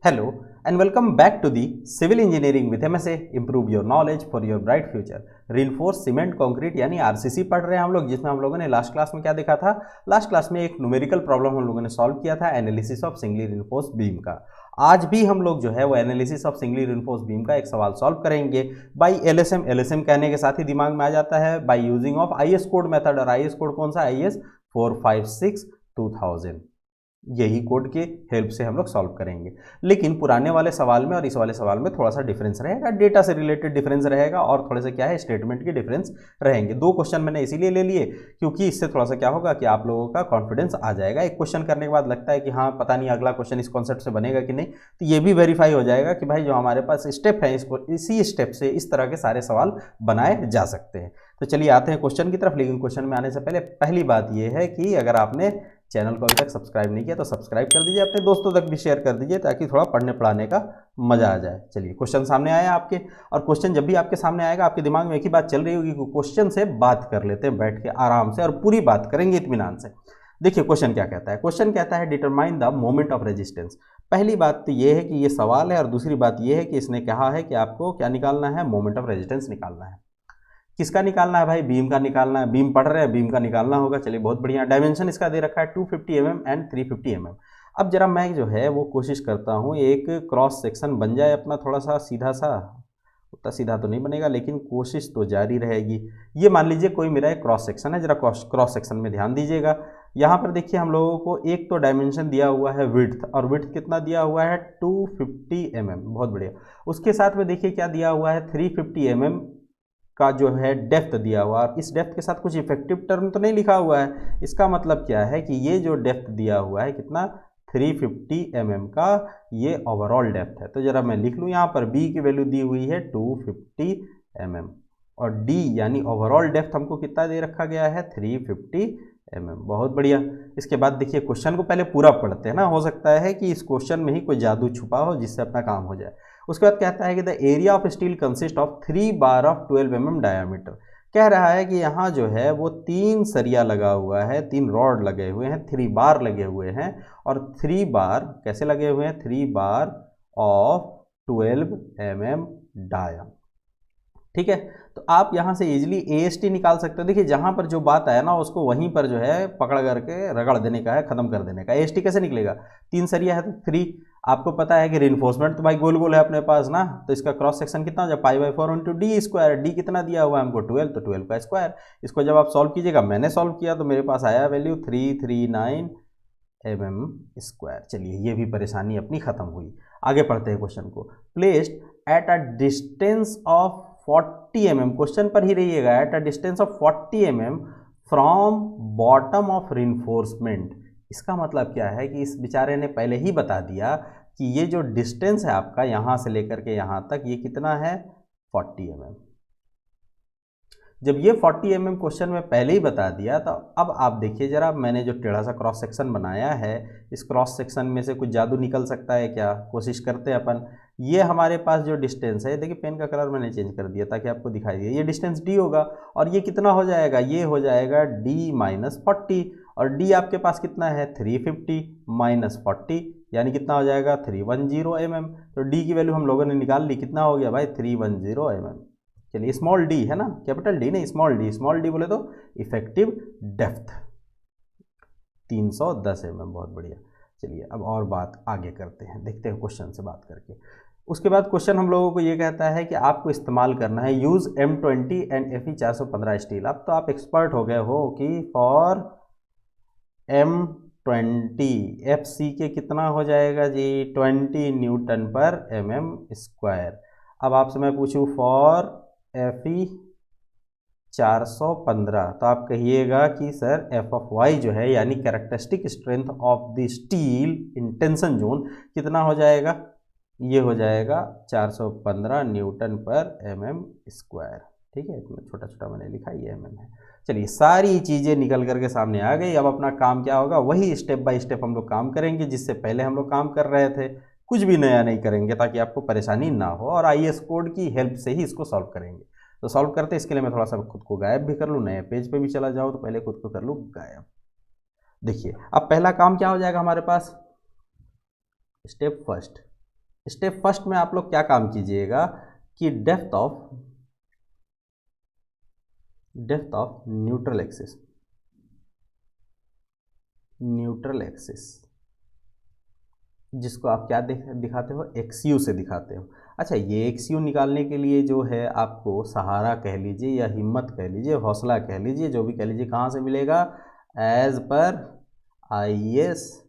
Hello and welcome back to the Civil Engineering with MSA. Improve your knowledge for your bright future. Reinforce cement concrete यानी RCC पढ़ रहे हैं हम लोग, जिसमें हम लोगों ने लास्ट क्लास में क्या देखा था। लास्ट क्लास में एक न्यूमेरिकल प्रॉब्लम हम लोगों ने सॉल्व किया था analysis of singly reinforce beam का। आज भी हम लोग जो है वो analysis of singly reinforce beam का एक सवाल सॉल्व करेंगे बाई एलएसएम। एलएसएम कहने के साथ ही दिमाग में आ जाता है by using of IS code method, और आईएस कोड कौन सा, आईएस 456-2000। यही कोड के हेल्प से हम लोग सॉल्व करेंगे। लेकिन पुराने वाले सवाल में और इस वाले सवाल में थोड़ा सा डिफरेंस रहेगा, डेटा से रिलेटेड डिफरेंस रहेगा और थोड़े से क्या है स्टेटमेंट के डिफरेंस रहेंगे। दो क्वेश्चन मैंने इसीलिए ले लिए क्योंकि इससे थोड़ा सा क्या होगा कि आप लोगों का कॉन्फिडेंस आ जाएगा। एक क्वेश्चन करने के बाद लगता है कि हाँ पता नहीं अगला क्वेश्चन इस कॉन्सेप्ट से बनेगा कि नहीं, तो ये भी वेरीफाई हो जाएगा कि भाई जो हमारे पास स्टेप है इसको इसी स्टेप से इस तरह के सारे सवाल बनाए जा सकते हैं। तो चलिए आते हैं क्वेश्चन की तरफ। लेकिन क्वेश्चन में आने से पहले पहली बात यह है कि अगर आपने चैनल को अभी तक सब्सक्राइब नहीं किया तो सब्सक्राइब कर दीजिए, अपने दोस्तों तक भी शेयर कर दीजिए ताकि थोड़ा पढ़ने पढ़ाने का मजा आ जाए। चलिए क्वेश्चन सामने आया आपके, और क्वेश्चन जब भी आपके सामने आएगा आपके दिमाग में एक ही बात चल रही होगी कि क्वेश्चन से बात कर लेते हैं बैठ के आराम से, और पूरी बात करेंगे इत्मीनान से। देखिए क्वेश्चन क्या कहता है। क्वेश्चन कहता है determine the moment of resistance. पहली बात तो ये है कि ये सवाल है, और दूसरी बात ये है कि इसने कहा है कि आपको क्या निकालना है, मोमेंट ऑफ रेजिस्टेंस निकालना है। किसका निकालना है भाई, बीम का निकालना है। बीम पढ़ रहे हैं, बीम का निकालना होगा। चलिए बहुत बढ़िया। डायमेंशन इसका दे रखा है 250 mm एंड 350 mm। अब जरा मैं जो है वो कोशिश करता हूँ एक क्रॉस सेक्शन बन जाए अपना, थोड़ा सा सीधा सा। उतना सीधा तो नहीं बनेगा लेकिन कोशिश तो जारी रहेगी। ये मान लीजिए कोई मेरा एक क्रॉस सेक्शन है, जरा क्रॉस सेक्शन में ध्यान दीजिएगा। यहाँ पर देखिए हम लोगों को एक तो डायमेंशन दिया हुआ है विड्थ, और विड्थ कितना दिया हुआ है 250 mm। बहुत बढ़िया। उसके साथ में देखिए क्या दिया हुआ है 350 mm का जो है डेप्थ दिया हुआ, और इस डेप्थ के साथ कुछ इफेक्टिव टर्म तो नहीं लिखा हुआ है। इसका मतलब क्या है कि ये जो डेप्थ दिया हुआ है कितना 350 mm का, ये ओवरऑल डेप्थ है। तो जरा मैं लिख लूँ यहाँ पर b की वैल्यू दी हुई है 250 mm, और d यानी ओवरऑल डेप्थ हमको कितना दे रखा गया है 350 mm। बहुत बढ़िया। इसके बाद देखिए क्वेश्चन को पहले पूरा पढ़ते हैं ना, हो सकता है कि इस क्वेश्चन में ही कोई जादू छुपा हो जिससे अपना काम हो जाए। उसके बाद कहता है कि the area of steel consist of 3 bar of 12 mm diameter. कह रहा है कि यहाँ जो है वो 3 सरिया लगा हुआ है, 3 रॉड लगे हुए हैं, 3 बार लगे हुए हैं, और 3 बार कैसे लगे हुए हैं, 3 बार ऑफ 12 mm डाया। ठीक है, तो आप यहाँ से इजीली AST निकाल सकते हो। देखिए जहाँ पर जो बात आया ना उसको वहीं पर जो है पकड़ करके रगड़ देने का है, खत्म कर देने का। AST कैसे निकलेगा, 3 सरिया है तो 3। आपको पता है कि रिइंफोर्समेंट तो भाई गोल गोल है अपने पास ना, तो इसका क्रॉस सेक्शन कितना हो जाए π/4 इंटू डी स्क्वायर। डी कितना दिया हुआ है हमको 12, तो 12 का स्क्वायर। इसको जब आप सॉल्व कीजिएगा, मैंने सॉल्व किया तो मेरे पास आया वैल्यू 339 mm स्क्वायर। चलिए ये भी परेशानी अपनी खत्म हुई। आगे पढ़ते हैं क्वेश्चन को। Placed at a distance of 40 mm, question पर ही रहिएगा, at a distance of 40 mm from bottom of reinforcement. इसका मतलब क्या है कि इस बेचारे ने पहले ही बता दिया कि ये जो डिस्टेंस है आपका यहाँ से लेकर के यहाँ तक, ये कितना है 40 mm। जब ये 40 mm क्वेश्चन में पहले ही बता दिया, तो अब आप देखिए जरा, मैंने जो टेढ़ा सा क्रॉस सेक्शन बनाया है, इस क्रॉस सेक्शन में से कुछ जादू निकल सकता है क्या, कोशिश करते हैं अपन। ये हमारे पास जो डिस्टेंस है, देखिए पेन का कलर मैंने चेंज कर दिया ताकि आपको दिखाई दे, ये डिस्टेंस d होगा, और ये कितना हो जाएगा, ये हो जाएगा d-40, और d आपके पास कितना है 350 माइनस 40 यानी कितना हो जाएगा 310 mm। तो d की वैल्यू हम लोगों ने निकाल ली, कितना हो गया भाई 310 mm। चलिए स्मॉल डी है ना, कैपिटल डी नहीं, स्मॉल डी। स्मॉल डी बोले तो इफेक्टिव डेप्थ 310 mm। बहुत बढ़िया। चलिए अब और बात आगे करते हैं, देखते हैं क्वेश्चन से बात करके। उसके बाद क्वेश्चन हम लोगों को ये कहता है कि आपको इस्तेमाल करना है use M20 and Fe 415 steel. अब तो आप एक्सपर्ट हो गए हो कि फॉर M20 FC के कितना हो जाएगा जी 20 न्यूटन पर mm स्क्वायर। अब आपसे मैं पूछूं फॉर Fe 415, तो आप कहिएगा कि सर F(y) जो है यानी characteristic strength of the steel in tension zone कितना हो जाएगा, ये हो जाएगा 415 न्यूटन पर mm स्क्वायर। ठीक है, इतना छोटा छोटा मैंने लिखा, ये mm है। चलिए सारी चीज़ें निकल करके सामने आ गई। अब अपना काम क्या होगा, वही स्टेप बाय स्टेप हम लोग काम करेंगे जिससे पहले हम लोग काम कर रहे थे। कुछ भी नया नहीं करेंगे ताकि आपको परेशानी ना हो, और आईएस कोड की हेल्प से ही इसको सॉल्व करेंगे। तो सॉल्व करते इसके लिए मैं थोड़ा सा खुद को गायब भी कर लूँ, नए पेज पे भी चला जाऊँ, तो पहले खुद को कर लूँ गायब। देखिए अब पहला काम क्या हो जाएगा हमारे पास, स्टेप फर्स्ट, स्टेप फर्स्ट में आप लोग क्या काम कीजिएगा कि डेप्थ ऑफ न्यूट्रल एक्सिस जिसको आप क्या दिखाते हो, एक्सयू से दिखाते हो। अच्छा, ये एक्सयू निकालने के लिए जो है आपको सहारा कह लीजिए या हिम्मत कह लीजिए, हौसला कह लीजिए, जो भी कह लीजिए, कहाँ से मिलेगा? As per IAS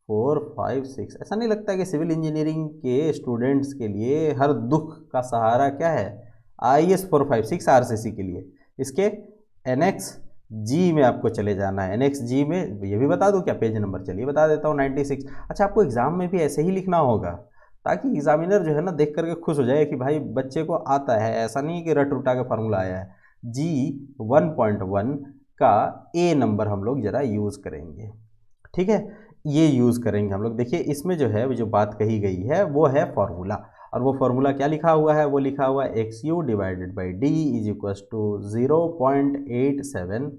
456। ऐसा नहीं लगता कि सिविल इंजीनियरिंग के स्टूडेंट्स के लिए हर दुख का सहारा क्या है? IAS 456 RCC के लिए। इसके एनेक्स जी में आपको चले जाना है। एनेक्स जी में ये भी बता दूं क्या पेज नंबर? चलिए बता देता हूँ, 96। अच्छा, आपको एग्जाम में भी ऐसे ही लिखना होगा ताकि एग्जामिनर जो है ना देख करके खुश हो जाए कि भाई बच्चे को आता है, ऐसा नहीं कि रट उटा के फार्मूला आया है। G1.1 का A नंबर हम लोग जरा यूज़ करेंगे, ठीक है? ये यूज़ करेंगे हम लोग। देखिए इसमें जो है जो बात कही गई है वो है फॉर्मूला, और वो फॉर्मूला क्या लिखा हुआ है? वो लिखा हुआ है XU divided by D is equals to 0.87,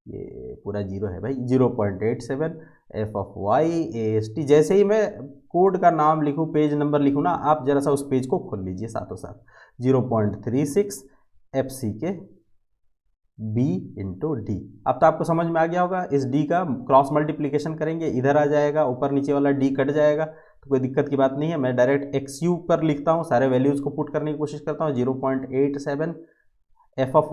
ये पूरा जीरो है भाई, 0.87 f ऑफ y AST। जैसे ही मैं कोड का नाम लिखूँ, पेज नंबर लिखूँ ना, आप जरा सा उस पेज को खोल लीजिए साथों साथ। 0.36 FC के B इंटू डी। अब तो आपको समझ में आ गया होगा। इस D का क्रॉस मल्टीप्लिकेशन करेंगे, इधर आ जाएगा, ऊपर नीचे वाला D कट जाएगा, तो कोई दिक्कत की बात नहीं है। मैं डायरेक्ट XU पर लिखता हूँ, सारे वैल्यूज़ को पुट करने की कोशिश करता हूँ। 0.87 एफ ऑफ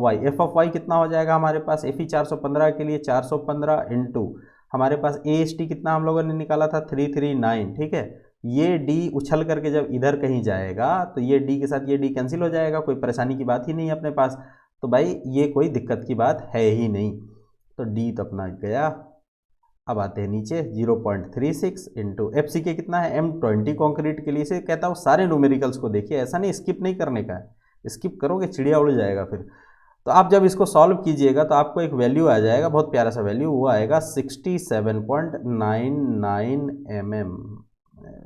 वाई कितना हो जाएगा हमारे पास? FE 415 के लिए 415 इंटू हमारे पास AST कितना हम लोगों ने निकाला था? 339, ठीक है? ये D उछल करके जब इधर कहीं जाएगा तो ये D के साथ ये D कैंसिल हो जाएगा, कोई परेशानी की बात ही नहीं है अपने पास। तो भाई ये कोई दिक्कत की बात है ही नहीं, तो D तो अपना गया। अब आते हैं नीचे, 0.36 इंटू FC के कितना है? M20 कॉन्क्रीट के लिए। इसे कहता हूँ सारे न्यूमेरिकल्स को देखिए, ऐसा नहीं स्किप नहीं करने का है, स्किप करोगे चिड़िया उड़ जाएगा फिर। तो आप जब इसको सॉल्व कीजिएगा तो आपको एक वैल्यू आ जाएगा, बहुत प्यारा सा वैल्यू, वो आएगा 67.99 mm।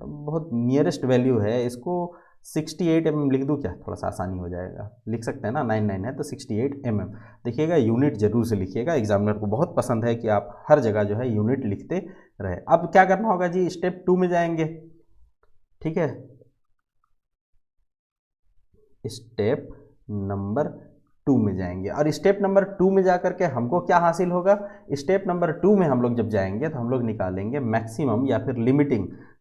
बहुत नियरेस्ट वैल्यू है। इसको 68 mm लिख दूँ क्या? थोड़ा सा आसानी हो जाएगा, लिख सकते हैं ना, 99 है तो 68 mm। देखिएगा यूनिट जरूर से लिखिएगा, एग्जामिनर को बहुत पसंद है कि आप हर जगह जो है यूनिट लिखते रहे। अब क्या करना होगा जी? स्टेप 2 में जाएंगे, ठीक है? स्टेप नंबर 2 में जाएंगे, और स्टेप नंबर 2 में जा करके हमको क्या हासिल होगा? स्टेप नंबर 2 में हम लोग जब जाएंगे तो हम लोग निकालेंगे मैक्सिमम या फिर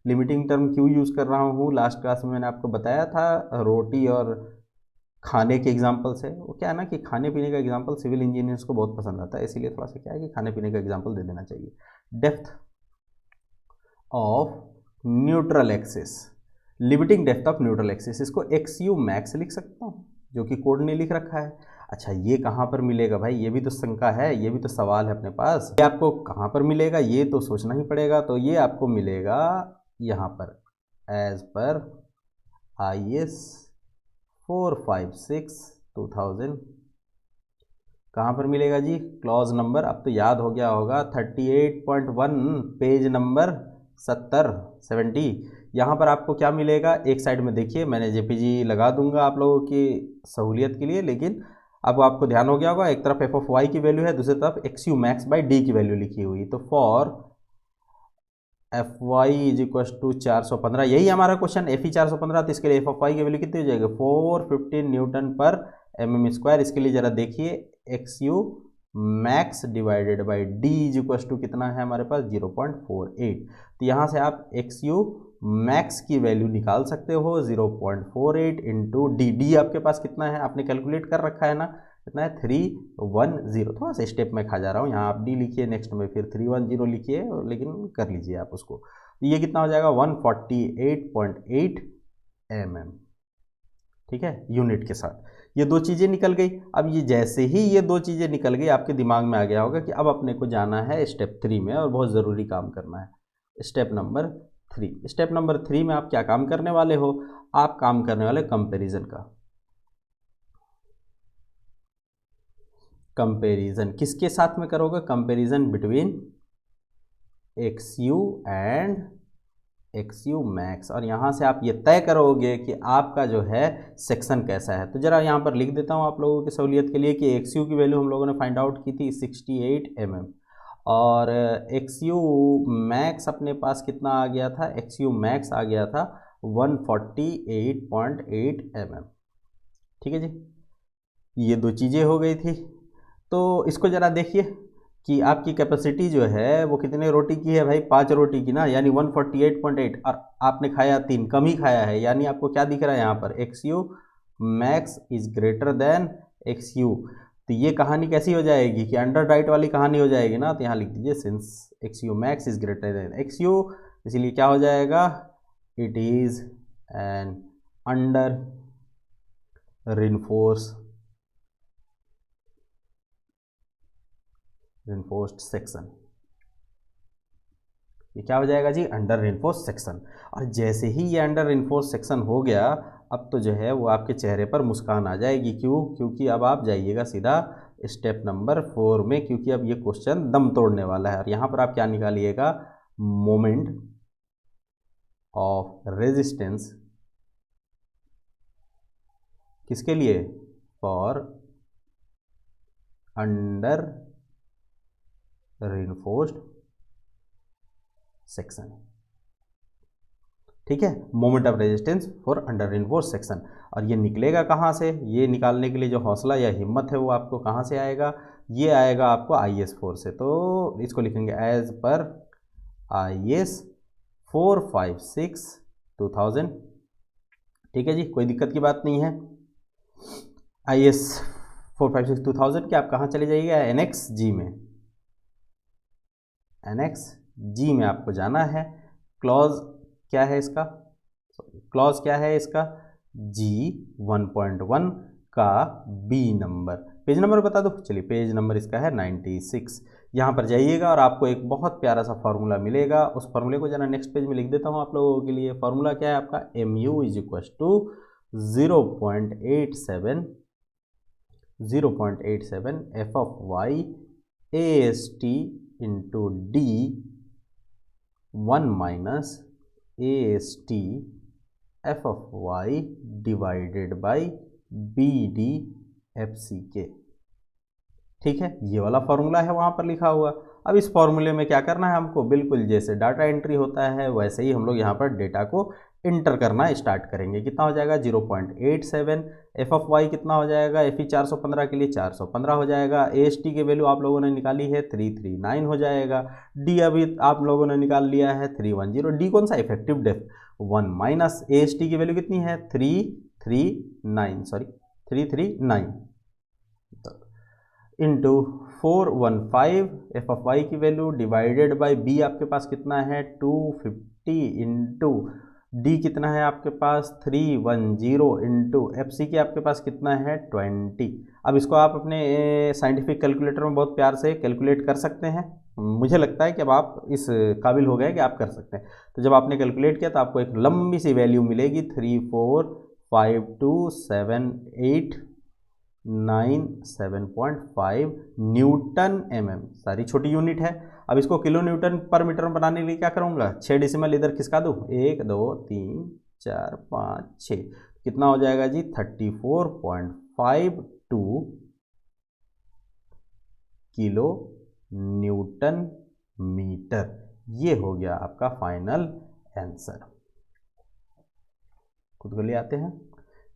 लिमिटिंग टर्म क्यों यूज़ कर रहा हूँ? लास्ट क्लास में मैंने आपको बताया था, रोटी और खाने के एग्जाम्पल से। वो क्या है ना कि खाने पीने का एग्जाम्पल सिविल इंजीनियर्स को बहुत पसंद आता है, इसीलिए थोड़ा सा क्या है कि खाने पीने का एग्जाम्पल दे देना चाहिए। Depth of neutral axis, limiting depth of neutral axis, इसको XU मैक्स लिख सकता हूँ, जो कि कोड ने लिख रखा है। अच्छा, ये कहाँ पर मिलेगा भाई? ये भी तो शंका है, ये भी तो सवाल है अपने पास। ये आपको कहाँ पर मिलेगा ये तो सोचना ही पड़ेगा। तो ये आपको मिलेगा यहाँ पर, एज पर IAS 456 2000। कहाँ पर मिलेगा जी? क्लॉज नंबर अब तो याद हो गया होगा, 38.1 पेज नंबर 70 यहाँ पर आपको क्या मिलेगा? एक साइड में देखिए, मैंने JPG लगा दूंगा आप लोगों की सहूलियत के लिए, लेकिन अब आपको ध्यान हो गया होगा, एक तरफ f ऑफ y की वैल्यू है, दूसरी तरफ XU मैक्स बाई D की वैल्यू लिखी हुई। तो for FY is equals to 415, यही हमारा क्वेश्चन। FE 415, तो इसके लिए f ऑफ y की वैल्यू कितनी हो जाएगी? 415 न्यूटन पर mm स्क्वायर। इसके लिए जरा देखिए, XU max divided by D is equals to कितना है हमारे पास? 0.48। तो यहाँ से आप XU मैक्स की वैल्यू निकाल सकते हो, 0.48 इंटू डी आपके पास कितना है? आपने कैलकुलेट कर रखा है ना, कितना है? 310। थोड़ा सा स्टेप में खा जा रहा हूँ, यहाँ आप D लिखिए, नेक्स्ट में फिर 310 लिखिए, लेकिन कर लीजिए आप उसको। तो ये कितना हो जाएगा? 148.8 mm, ठीक है, यूनिट के साथ। ये दो चीज़ें निकल गई। अब ये जैसे ही ये दो चीज़ें निकल गई, आपके दिमाग में आ गया होगा कि अब अपने को जाना है स्टेप 3 में, और बहुत ज़रूरी काम करना है। स्टेप नंबर 3, स्टेप नंबर 3 में आप क्या काम करने वाले हो? आप काम करने वाले कंपैरिजन का। कंपैरिजन किसके साथ में करोगे? Comparison between XU and XU max, और यहाँ से आप ये तय करोगे कि आपका जो है सेक्शन कैसा है। तो जरा यहाँ पर लिख देता हूँ आप लोगों की सहूलियत के लिए कि XU की वैल्यू हम लोगों ने फाइंड आउट की थी 68 mm, और XU मैक्स अपने पास कितना आ गया था? XU मैक्स आ गया था 148.8 mm। ठीक है जी, ये दो चीज़ें हो गई थी। तो इसको ज़रा देखिए कि आपकी कैपेसिटी जो है वो कितने रोटी की है भाई, 5 रोटी की ना, यानी 148.8, और आपने खाया 3, कम ही खाया है, यानी आपको क्या दिख रहा है यहाँ पर, x u max is greater than x you. तो ये कहानी कैसी हो जाएगी कि अंडर डाइट वाली कहानी हो जाएगी ना, तो यहाँ लिख दीजिए since x u max is greater than x u, इसीलिए क्या हो जाएगा, it is an under reinforced section. ये क्या हो जाएगा जी, अंडर रिनफोर्स्ड सेक्शन। और जैसे ही ये अंडर रिनफोर्स्ड सेक्शन हो गया, अब तो जो है वो आपके चेहरे पर मुस्कान आ जाएगी। क्यों? क्योंकि अब आप जाइएगा सीधा स्टेप नंबर 4 में, क्योंकि अब ये क्वेश्चन दम तोड़ने वाला है। और यहाँ पर आप क्या निकालिएगा, मोमेंट ऑफ रेजिस्टेंस, किसके लिए, फॉर अंडर रिनफोर्स्ड सेक्शन। ठीक है, moment of resistance for under reinforced section. और ये निकलेगा कहाँ से, ये निकालने के लिए जो हौसला या हिम्मत है वो आपको कहाँ से आएगा, ये आएगा आपको IS4 से। तो इसको लिखेंगे एज पर IS 456/2000। ठीक है जी, कोई दिक्कत की बात नहीं है। IS 456/2000 के आप कहाँ चले जाइएगा, NXG में, NXG में आपको जाना है। क्लॉज क्या है इसका, क्लॉज क्या है इसका, G1.1 का B नंबर, पेज नंबर बता दो, चलिए पेज नंबर इसका है 96। यहाँ पर जाइएगा और आपको एक बहुत प्यारा सा फार्मूला मिलेगा। उस फार्मूले को जरा नेक्स्ट पेज में लिख देता हूँ आप लोगों के लिए। फार्मूला क्या है आपका, MU = 0.87 f(y) AST into D 1 minus AST f(y) divided by BD/FC(K)। ठीक है, ये वाला फॉर्मूला है वहाँ पर लिखा हुआ। अब इस फॉर्मूले में क्या करना है हमको, बिल्कुल जैसे डाटा एंट्री होता है वैसे ही हम लोग यहाँ पर डेटा को इंटर करना स्टार्ट करेंगे। कितना हो जाएगा, 0.87, f(y) कितना हो जाएगा, FE 415 के लिए 415 हो जाएगा, AST की वैल्यू आप लोगों ने निकाली है 339 हो जाएगा, D अभी आप लोगों ने निकाल लिया है 310, D कौन सा, इफेक्टिव डेप्थ 1 माइनस AST की वैल्यू कितनी है 339 इंटू 415 f(y) की वैल्यू डिवाइडेड बाई B आपके पास कितना है 250 इंटू D कितना है आपके पास 310 इंटू FC की आपके पास कितना है 20। अब इसको आप अपने साइंटिफिक कैलकुलेटर में बहुत प्यार से कैलकुलेट कर सकते हैं। मुझे लगता है कि अब आप इस काबिल हो गए कि आप कर सकते हैं। तो जब आपने कैलकुलेट किया तो आपको एक लंबी सी वैल्यू मिलेगी 34527.5 न्यूटन mm, सारी छोटी यूनिट है। अब इसको किलो न्यूटन पर मीटर में बनाने के लिए क्या करूँगा, 6 डेसिमल इधर खिसका दूँ, 1 2 3 4 5 6, कितना हो जाएगा जी 34.52 किलो न्यूटन मीटर। ये हो गया आपका फाइनल आंसर। खुद को ले आते हैं।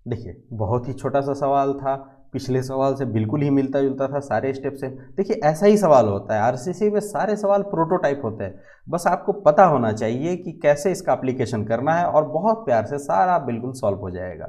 देखिए बहुत ही छोटा सा सवाल था, पिछले सवाल से बिल्कुल ही मिलता जुलता था सारे स्टेप से। देखिए ऐसा ही सवाल होता है, आरसीसी में सारे सवाल प्रोटोटाइप होते हैं, बस आपको पता होना चाहिए कि कैसे इसका एप्लीकेशन करना है और बहुत प्यार से सारा बिल्कुल सॉल्व हो जाएगा।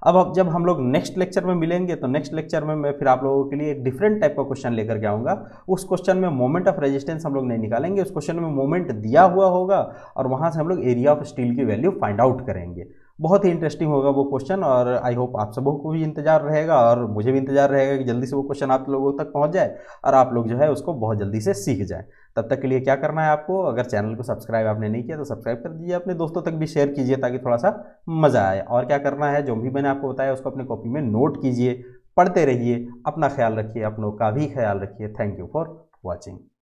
अब जब हम लोग नेक्स्ट लेक्चर में मिलेंगे तो नेक्स्ट लेक्चर में मैं फिर आप लोगों के लिए एक डिफरेंट टाइप का क्वेश्चन लेकर के आऊँगा। उस क्वेश्चन में मोमेंट ऑफ रेजिस्टेंस हम लोग नहीं निकालेंगे, उस क्वेश्चन में मोमेंट दिया हुआ होगा और वहाँ से हम लोग एरिया ऑफ स्टील की वैल्यू फाइंड आउट करेंगे। बहुत ही इंटरेस्टिंग होगा वो क्वेश्चन और आई होप आप सबों को भी इंतजार रहेगा और मुझे भी इंतजार रहेगा कि जल्दी से वो क्वेश्चन आप लोगों तक पहुंच जाए और आप लोग जो है उसको बहुत जल्दी से सीख जाए। तब तक के लिए क्या करना है आपको, अगर चैनल को सब्सक्राइब आपने नहीं किया तो सब्सक्राइब कर दीजिए, अपने दोस्तों तक भी शेयर कीजिए ताकि थोड़ा सा मज़ा आए। और क्या करना है, जो भी मैंने आपको बताया उसको अपनी कॉपी में नोट कीजिए, पढ़ते रहिए, अपना ख्याल रखिए, अपनों का भी ख्याल रखिए। Thank you for watching.